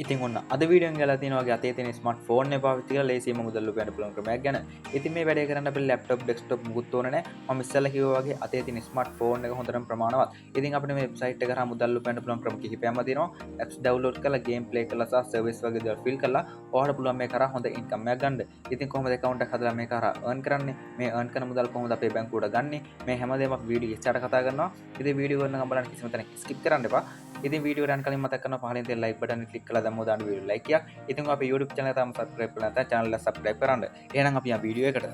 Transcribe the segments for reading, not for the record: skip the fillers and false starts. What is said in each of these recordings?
ඉතින් ඔන්න අද වීඩියෝ එකෙන් ගලා තියෙනවා වගේ අතේ තියෙන ස්මාර්ට් ෆෝන් එක පාවිච්චි කරලා ලේසියෙන්ම මුදල් ලුපයන්න පුළුවන් ක්‍රමයක් ගැන. ඉතින් මේ වැඩේ කරන්න අපිට ලැප්ටොප් ඩෙස්ක්ටොප් මුකුත් ඕනේ නැහැ. මම ඉස්සෙල්ලා කිව්වා වගේ අතේ තියෙන ස්මාර්ට් ෆෝන් එක හොඳටම ප්‍රමාණවත්. ඉතින් අපිට මේ වෙබ්සයිට් එක කරා මුදල් ලුපයන්න පුළුවන් ක්‍රම කිහිපයක්ම තියෙනවා. apps download කරලා game play කරලා සහ service වගේ දේවල් fill කරලා ඔයාලට පුළුවන් මේ කරා හොඳ income එකක් ගන්න. ඉතින් කොහොමද account එකක් හදලා මේ කරා earn කරන්නේ? මේ earn කරන මුදල් කොහොමද අපේ බැංකුවට ගන්නේ? මේ හැමදේම අපි වීඩියෝ ඉස්සරහට කතා කරනවා. ඉතින් වීඩියෝ එක නම් බලන්න කිසිම තැනක skip කරන්න එපා. ඉතින් වීඩියෝ එක යන කලින් මතක් කරනවා පහලින් තියෙන like button එක click කරලා දැම්මෝ දාන්න වීඩියෝ like එකක්. ඉතින් අපේ YouTube channel එක තාම subscribe කරලා නැත්නම් channel එක subscribe කරන්න. එහෙනම් අපි යමු වීඩියෝ එකට.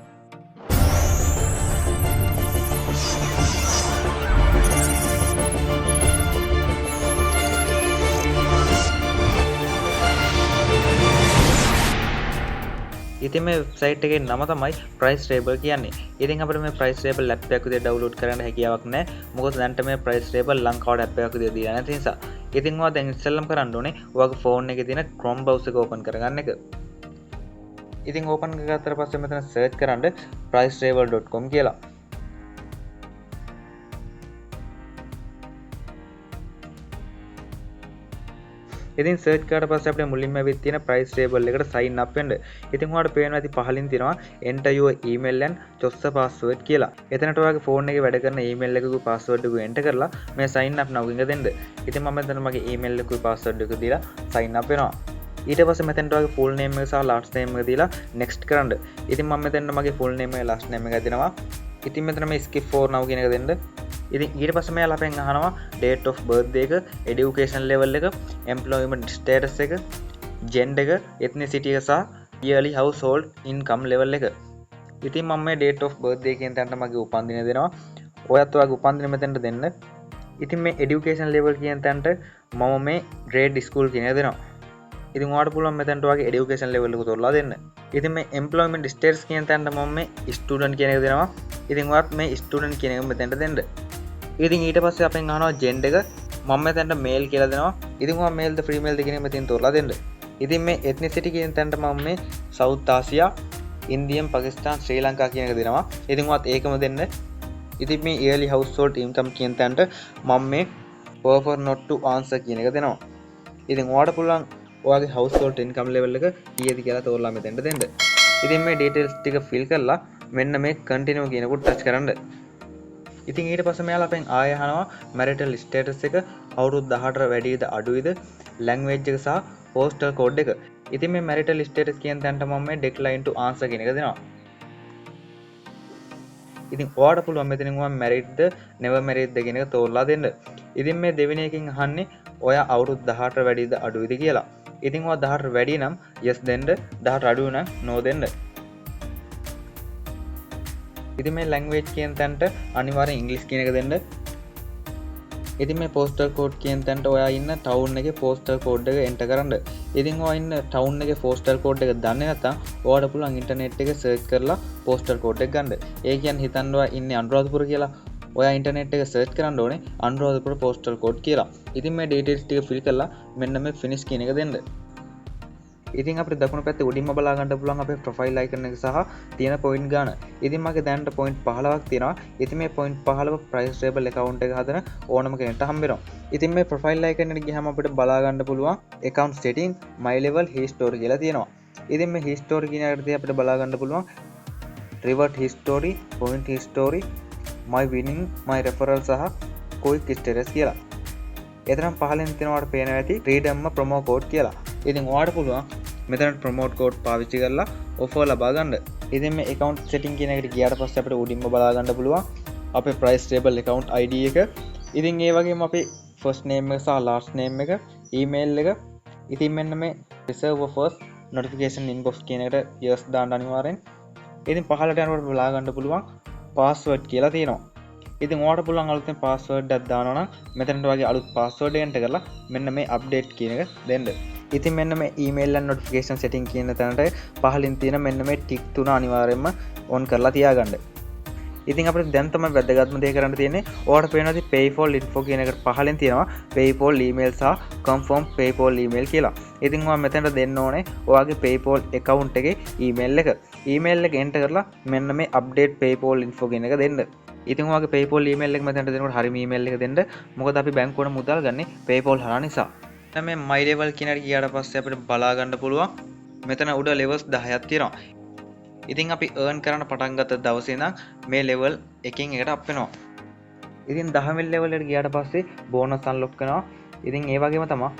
ඉතින් මේ වෙබ්සයිට් එකේ නම තමයි price table කියන්නේ. ඉතින් අපිට මේ price table app එකක් විදිහට download කරන්න හැකියාවක් නැහැ. මොකද දැන්ට මේ price table ලංකාවට app එකක් විදිහට දීලා නැති නිසා. ඉතින් ඔයා දැන් ඉස්සෙල්ලම කරන්න ඕනේ ඔයාගේ phone එකේ තියෙන Chrome browser එක open කරගන්න එක. ඉතින් open කරගත්තට පස්සේ මෙතන search කරන්න pricetable.com කියලා. ඉතින් සර්ච් කරලා පස්සේ අපිට මුලින්ම ඇවිත් තියෙන price table එකට sign up වෙන්න. ඉතින් ඔයාලට පේනවා ඇති පහලින් තියෙනවා enter your email and choose a password කියලා. එතනට ඔයාගේ phone එකේ වැඩ කරන email එකකුයි password එකකුයි enter කරලා මේ sign up now එක දෙන්න. ඉතින් මම මෙතන මගේ email එකකුයි password එකකුයි දීලා sign up වෙනවා. ඊට පස්සේ මෙතනට ඔයාගේ full name එක සහ last name එක දීලා next කරන්න. ඉතින් මම මෙතන මගේ full name එක last name එක දෙනවා. ඉතින් මෙතන මේ skip for now කියන එක දෙන්න. ඉතින් ඊට පස්සේ මෙයාලා අපෙන් අහනවා date of birth එක, education level එක, employment status එක, gender එක, ethnicity එක සහ yearly household income level එක. ඉතින් මම මේ date of birth එක කියන තැනට මගේ උපන්දින දෙනවා. ඔයත් ඔයාගේ උපන්දින මෙතනට දෙන්න. ඉතින් මේ education level කියන තැනට මම මේ grade school කියන එක දෙනවා. ඉතින් ඔයාලට පුළුවන් මෙතනට ඔයාගේ education level එක තෝරලා දෙන්න. ඉතින් මේ employment status කියන තැනට මම මේ student කියන එක දෙනවා. ඉතින් ඔයාත් මේ student කියන එක මෙතනට දෙන්න. ඉතින් ඊට පස්සේ අපෙන් අහනවා gender එක මම මෙතනට male කියලා දෙනවා. ඉතින් ඔයා male ද female ද කියන එක මෙතෙන් තෝරලා දෙන්න. ඉතින් මේ ethnicity කියන තැනට මම මේ South Asia, Indian, Pakistan, Sri Lanka කියන එක දෙනවා. ඉතින් ඔයාත් ඒකම දෙන්න. ඉතින් මේ yearly household income කියන තැනට මම මේ prefer not to answer කියන එක දෙනවා. ඉතින් ඔයාට පුළුවන් ඔයාගේ household income level එක කීයද කියලා තෝරලා මෙතෙන්ට දෙන්න. ඉතින් මේ details ටික fill කරලා මෙන්න මේ continue කියනකොට touch කරන්න. ඉතින් ඊට පස්සේ මෙයාලා අපෙන් ආයෙ අහනවා marital status එක අවුරුදු 18 වැඩිද අඩුයිද language එක සහ postal code එක. ඉතින් මේ marital status කියන තැනට මම මේ decline to answer කියන එක දෙනවා. ඉතින් ඔයාට පුළුවන් මෙතනින් ඔයා married ද never married ද කියන එක තෝරලා දෙන්න. ඉතින් මේ දෙවෙනි එකකින් අහන්නේ ඔයා අවුරුදු 18 වැඩිද අඩුයිද කියලා. ඉතින් ඔයා 18 වැඩි නම් yes දෙන්න, 18 අඩු නම් no දෙන්න. ඉතින් මේ language කියන තැනට අනිවාර්යෙන් English කියන එක දෙන්න. ඉතින් මේ postal code කියන තැනට ඔයා ඉන්න town එකේ postal code එක enter කරන්න. ඉතින් ඔයා ඉන්න town එකේ postal code එක දන්නේ නැත්නම් ඔයාට පුළුවන් internet එකේ search කරලා postal code එක ගන්න. ඒ කියන්නේ හිතන්න ඔයා ඉන්නේ අනුරාධපුර කියලා. ඔයා internet එක search කරන්න ඕනේ අනුරාධපුර postal code කියලා. ඉතින් මේ details ටික fill කරලා මෙන්න මේ finish කියන එක දෙන්න. ඉතින් අපිට දකුණු පැත්තේ උඩින්ම බලා ගන්න පුළුවන් අපේ ප්‍රොෆයිල් අයිකන් එක සහ තියෙන පොයින්ට් ගාන. ඉතින් මගේ දැනට පොයින්ට් 15ක් තියෙනවා. ඉතින් මේ පොයින්ට් 15 price table account එක හදන ඕනම කෙනෙක්ට හම්බ වෙනවා. ඉතින් මේ ප්‍රොෆයිල් අයිකන් එකට ගියාම අපිට බලා ගන්න පුළුවන් account setting, my level, history කියලා තියෙනවා. ඉතින් මේ history කියන එකට අපිට බලා ගන්න පුළුවන් reward history, point history, my winning, my referral සහ quick status කියලා. එතරම් පහලින් තියෙනවට පේනවා ඇති freedom promo code කියලා. ඉතින් ඔයාට පුළුවන් මෙතන promote code පාවිච්චි කරලා offer ලබා ගන්න. ඉතින් මේ account setting කියන එකට ගියාට පස්සේ අපිට උඩින්ම බලා ගන්න පුළුවන් අපේ price table account ID එක. ඉතින් ඒ වගේම අපේ first name එක සහ last name එක, email එක. ඉතින් මෙන්න මේ reserve offers notification inbox කියන එකට yes දාන්න අනිවාර්යෙන්. ඉතින් පහළට යනකොට බලා ගන්න පුළුවන් password කියලා තියෙනවා. ඉතින් ඔයාට පුළුවන් අලුතෙන් password එකක් දානවා නම් මෙතනට වගේ අලුත් password එක enter කරලා මෙන්න මේ update කියන එක දෙන්න. ඉතින් මෙන්න මේ email and notification setting කියන තැනට පහලින් තියෙන මෙන්න මේ tick තුන අනිවාර්යයෙන්ම on කරලා තියාගන්න. ඉතින් අපිට දැන් තමයි වැදගත්ම දේ කරන්න තියෙන්නේ. ඔයාලට පේනවා paypal info කියන එකට පහලින් තියෙනවා paypal email සහ confirm paypal email කියලා. ඉතින් ඔයා මෙතනට දෙන්න ඕනේ ඔයාගේ paypal account එකේ email එක. email එක enter කරලා මෙන්න මේ update paypal info කියන එක දෙන්න. ඉතින් ඔයාගේ paypal email එක මෙතනට දෙනකොට හරිම email එක දෙන්න. මොකද අපි බැංකුවට මුදල් ගන්නේ paypal හරහා නිසා. මේ my level කියන එකට ගියාට පස්සේ අපිට බලා ගන්න පුළුවන් මෙතන උඩ levels 10ක් තියෙනවා. ඉතින් අපි earn කරන්න පටන් ගත්ත දවසේ ඉඳන් මේ level එකකින් එකට අප් වෙනවා. ඉතින් 10 වෙනි level එකට ගියාට පස්සේ bonus unlock කරනවා. ඉතින් ඒ වගේම තමයි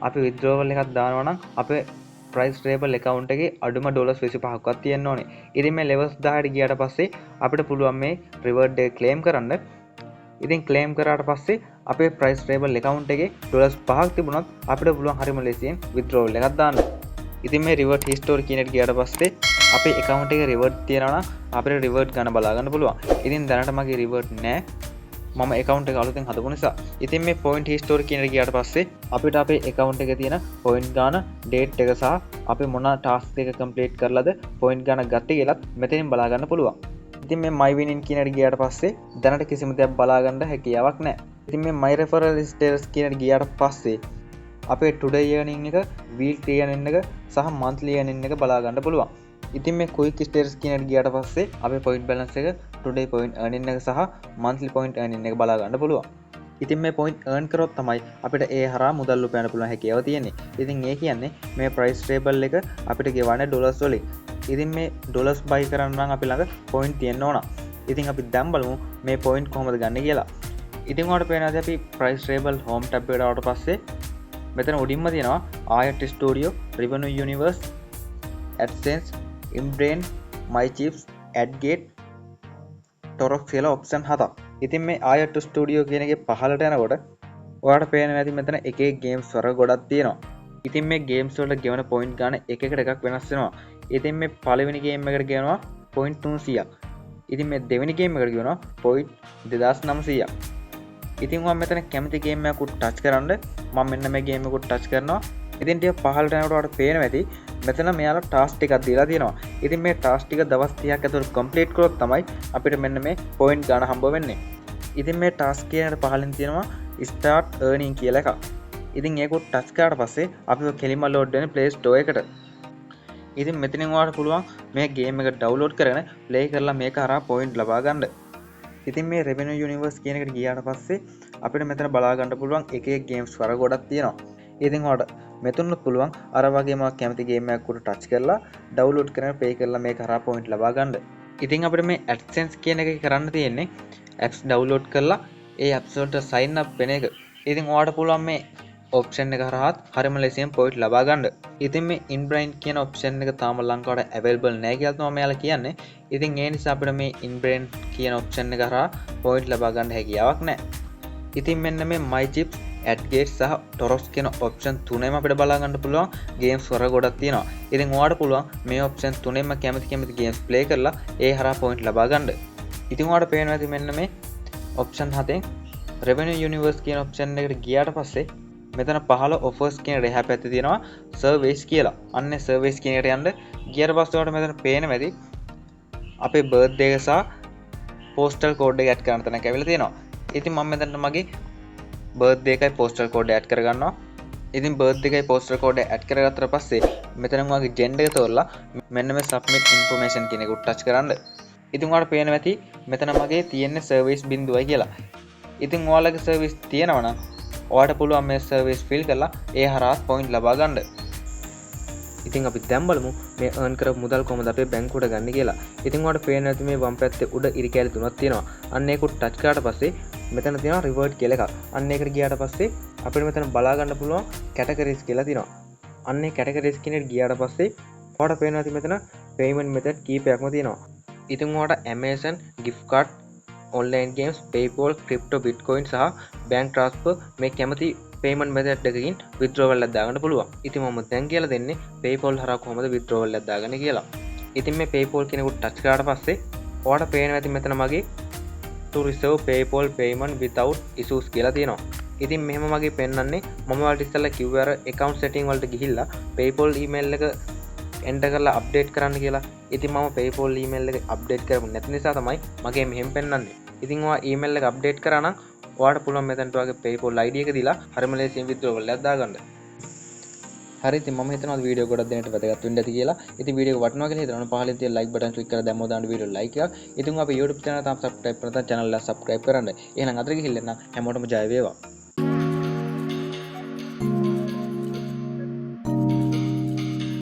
අපි withdrawal එකක් දානවා නම් අපේ price table account එකේ අඩුම $25ක්වත් තියෙන්න ඕනේ. ඉතින් මේ levels 10ට ගියාට පස්සේ අපිට පුළුවන් මේ reward එක claim කරන්න. ඉතින් claim කරාට පස්සේ අපේ price table account එකේ $5ක් තිබුණත් අපිට පුළුවන් හරිම ලේසියෙන් withdrawal එකක් දාන්න. ඉතින් මේ reward history කියන එකට ගියාට පස්සේ අපේ account එකේ reward තියෙනවා නම් අපිට reward ගන්න බලා ගන්න පුළුවන්. ඉතින් දැනට මගේ reward නැහැ. මම account එක අලුතෙන් හදපු නිසා. ඉතින් මේ point history කියන එකට ගියාට පස්සේ අපිට අපේ account එකේ තියෙන point ගාන, date එක සහ අපි මොන task එක complete කරලාද point ගාන ගත්තේ කියලාත් මෙතනින් බලා ගන්න පුළුවන්. ඉතින් මේ my winning කියන එකට ගියාට පස්සේ දැනට කිසිම දෙයක් බලා ගන්න හැකියාවක් නැහැ. ඉතින් මේ my referral status කියන එකට ගියාට පස්සේ අපේ today earning එක, weekly earning එක සහ monthly earning එක බලා ගන්න පුළුවන්. ඉතින් මේ quick status කියන එකට ගියාට පස්සේ අපේ point balance එක, today point earning එක සහ monthly point earning එක බලා ගන්න පුළුවන්. ඉතින් මේ point earn කරොත් තමයි අපිට ඒ හරහා මුදල් උපයන්න පුළුවන් හැකියාව තියෙන්නේ. ඉතින් ඒ කියන්නේ මේ price table එක අපිට ගෙවන්නේ ඩොලර්ස් වලින්. ඉතින් මේ ඩොලර්ස් buy කරන්න නම් අපි ළඟ point තියෙන්න ඕන. ඉතින් අපි දැන් බලමු මේ point කොහොමද ගන්න කියලා. ඉතින් ඔයාලට පේනවාද අපි price table home tab එකට ආවට පස්සේ මෙතන උඩින්ම තියෙනවා Ayat Studio, Revenue Universe, AdSense, Inbrain, MyChips, AdGate, Torox කියලා option 7ක්. ඉතින් මේ Ayat Studio කියන එකේ පහළට යනකොට ඔයාලට පේනවා ඇති මෙතන එක එක games වර ගොඩක් තියෙනවා. ඉතින් මේ games වලට ගෙවන point ගන්න එක එකට එකක් වෙනස් වෙනවා. ඉතින් මේ පළවෙනි game එකට ගෙවනවා point 300ක්. ඉතින් මේ දෙවෙනි game එකට ගෙවනවා point 2900ක්. ඉතින් මම මෙතන කැමති game එකක් touch කරන්න මම මෙන්න මේ game එක touch කරනවා. ඉතින් ටික පහළට යනකොට ඔයාලට පේනවා ඇති මෙතන මෙයාලා ටාස්ක් ටිකක් දීලා තියෙනවා. ඉතින් මේ ටාස්ක් ටික දවස් 30ක් ඇතුළත කම්ප්ලීට් කරොත් තමයි අපිට මෙන්න මේ පොයින්ට් ගන්න හම්බ වෙන්නේ. ඉතින් මේ ටාස්ක් කියනට පහළින් තියෙනවා start earning කියලා එකක්. ඉතින් ඒක ටච් කරාට පස්සේ අපිව කෙලින්ම ලෝඩ් වෙන්නේ Play Store එකට. ඉතින් මෙතනින් ඔයාලට පුළුවන් මේ ගේම් එක ඩවුන්ලෝඩ් කරගෙන ප්ලේ කරලා මේක හරහා පොයින්ට් ලබා ගන්න. ඉතින් මේ Revenue Universe කියන එකට ගියාට පස්සේ අපිට මෙතන බලා ගන්න පුළුවන් එක එක ගේම්ස් වර ගොඩක් තියෙනවා. ඉතින් ඔයාලට මෙතනත් පුළුවන් අර වගේම කැමති ගේම් එකක් උඩ ටච් කරලා ඩවුන්ලෝඩ් කරගෙන ප්ලේ කරලා මේක හරහා පොයින්ට් ලබා ගන්න. ඉතින් අපිට මේ AdSense කියන එක කරන්න තියෙන්නේ apps download කරලා ඒ apps වලට sign up වෙන එක. ඉතින් ඔයාලට පුළුවන් මේ option එක හරහාත් හරිම ලේසියෙන් පොයින්ට් ලබා ගන්න. ඉතින් මේ Inbrain කියන option එක තාම ලංකාවට available නැහැ කියලා තමයි මෙයාලා කියන්නේ. ඉතින් ඒ නිසා අපිට මේ Inbrain කියන option එක හරහා පොයින්ට් ලබා ගන්න හැකියාවක් නැහැ. ඉතින් මෙන්න මේ MyChips, AdGate සහ Torox කියන option තුනෙම අපිට බලා ගන්න පුළුවන් games වර ගොඩක් තියෙනවා. ඉතින් ඔයාලට පුළුවන් මේ option තුනෙම කැමති games play කරලා ඒ හරහා point ලබා ගන්න. ඉතින් ඔයාලට පේනවා ඇති මෙන්න මේ option 7න් Revenue Universe කියන option එකට ගියාට පස්සේ මෙතන පහළ offers කියන රෙහා පැත්තේ තියෙනවා surveys කියලා. අන්නේ surveys කියන එකට යන්න ගියාට පස්සේ ඔයාලට මෙතන පේනවා ඇති අපේ birthday එක සහ postal code එක add කරන්න තැනක් ඇවිල්ලා තියෙනවා. ඉතින් මම මෙතන මගේ birthday එකයි postal code add කරගන්නවා. ඉතින් birthday එකයි postal code add කරගත්තට පස්සේ මෙතන මගේ gender එක තෝරලා මෙන්න මේ submit information කියන එක touch කරන්න. ඉතින් ඔයාලට පේනවා ඇති මෙතන මගේ තියෙන්නේ service බිඳුවයි කියලා. ඉතින් ඔයාලගේ service තියෙනවා නම් ඔයාලට පුළුවන් මේ service fill කරලා ඒ හරහා point ලබා ගන්න. ඉතින් අපි දැන් බලමු මේ earn කරපු මුදල් කොහොමද අපේ බැංකුවට ගන්න කියලා. ඉතින් ඔයාලට පේනවා ඇති මේ වම් පැත්තේ උඩ ඉරි කැලි තුනක් තියෙනවා. අන්න ඒක touch කරාට පස්සේ මෙතන තියෙනවා reward කියලා එකක්. අන්න ඒකට ගියාට පස්සේ අපිට මෙතන බලා ගන්න පුළුවන් categories කියලා තියෙනවා. අන්න ඒ categories කියන එකට ගියාට පස්සේ ඔයාලට පේනවා ඇති මෙතන payment method කීපයක්ම තියෙනවා. ඉතින් ඔයාලට Amazon, gift card, online games, PayPal, crypto, bitcoin සහ bank transfer මේ කැමති payment method එකකින් withdrawal එකක් දාගන්න පුළුවන්. ඉතින් මම දැන් කියලා දෙන්නේ PayPal හරහා කොහොමද withdrawal එකක් දාගන්නේ කියලා. ඉතින් මේ PayPal කෙනෙකුට touch කරාට පස්සේ ඔයාලට පේනවා ඇති මෙතන මගේ to reserve PayPal payment without issues කියලා තියෙනවා. ඉතින් මෙහෙම මගේ පෙන්වන්නේ මම ඔයාලට ඉස්සෙල්ලා කිව්වේ අර account setting වලට ගිහිල්ලා PayPal email එක enter කරලා update කරන්න කියලා. ඉතින් මම PayPal email එක update කරපු නැති නිසා තමයි මගේ මෙහෙම පෙන්වන්නේ. ඉතින් ඔයා email එක update කරා නම් ඔයාලට පුළුවන් මෙතනට ඔයාගේ PayPal ID එක දීලා හරිම ලේසියෙන් withdrawal එකක් දාගන්න. හරි ඉතින් මම හිතනවා වීඩියෝ ගොඩක් දෙනෙක්ට වැදගත් වෙන්න ඇති කියලා. ඉතින් වීඩියෝ එක වටිනවා කියලා හිතනවා පහලින් තියෙන like button click කරලා දැම්මොත් දාන්න වීඩියෝ like එකක්. ඉතින් අපේ YouTube channel තාම subscribe කරලා channel එක subscribe කරන්න. එහෙනම් අතට ගිහිල්ලා නම් හැමෝටම ජය වේවා.